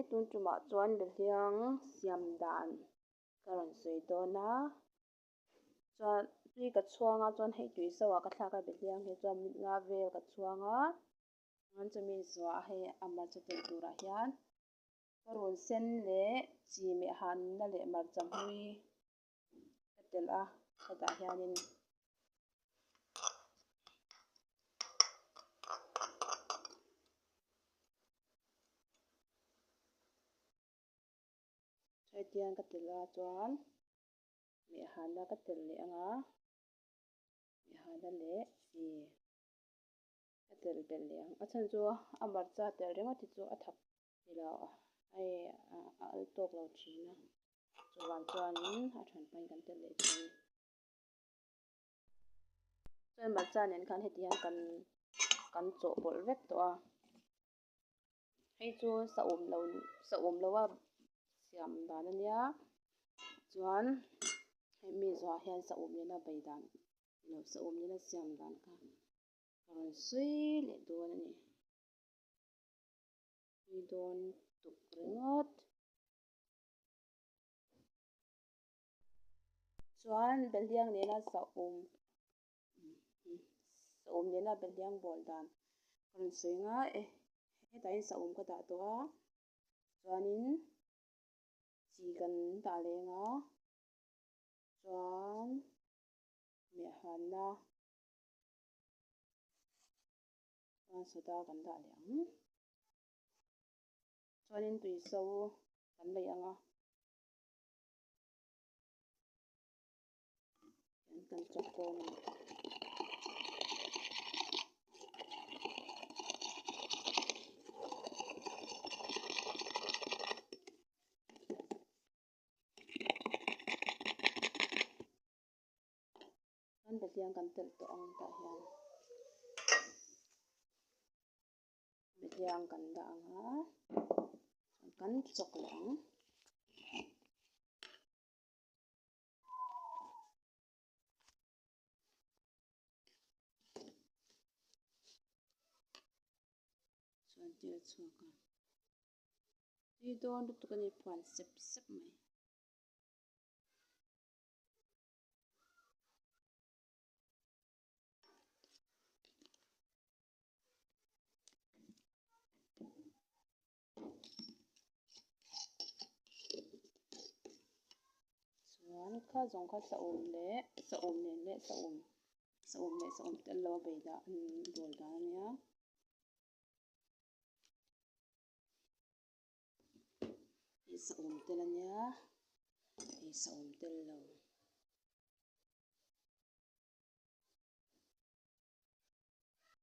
tun chumah chuan beliang siam dan karon sawi dawna chuan tui ka chhuanga chuan hei tuiso ah ka thlak a beliang hi chuan mit nga vel ka chuanga chuan chumi zuah hei a hmarcha tel turah hian purun sen leh chi meh hanna leh hmarcha hmui ka tel a hetah hianin hetian ka tel a chuan meh hanna ka tel leh anga meh hanna leh chi ka tel bel leh ang a then chu a hmarcha tel ringawt hi chu a thap tilo hei a altok lo thin a chuan chuanin a than pain kan tel leh chu chuan hmarcha nen khan heti hian kan chawhpawlh vek tawh a hei chu sa um lo a siam dan ania chuan hei mi zuah hian sa um nen a bei dan lo sa um nen a siam dan kha karon sawi leh dawn ani tui dawn tuk ringawt chuan beliang nena sa um nena beliang bawl dan karon sawi nga hetah in sa um ka dah tawh a chuanin chi kan dah leng a chuan meh hanna chuan soda kan dah leh ang chuanin tuiso kan laih anga kan chawp dawn ani chuan beliang kan tel tawh ang tah hian beliang kan dah anga chuan kan chawk leh ang chuan tel chhuak a tui dawn lutuk ani puan sep sep mai chuan kha zawng kha sa um nen leh sa um tel lo bei dah bawl dan ania hi sa um tel ania hei sa um tel lo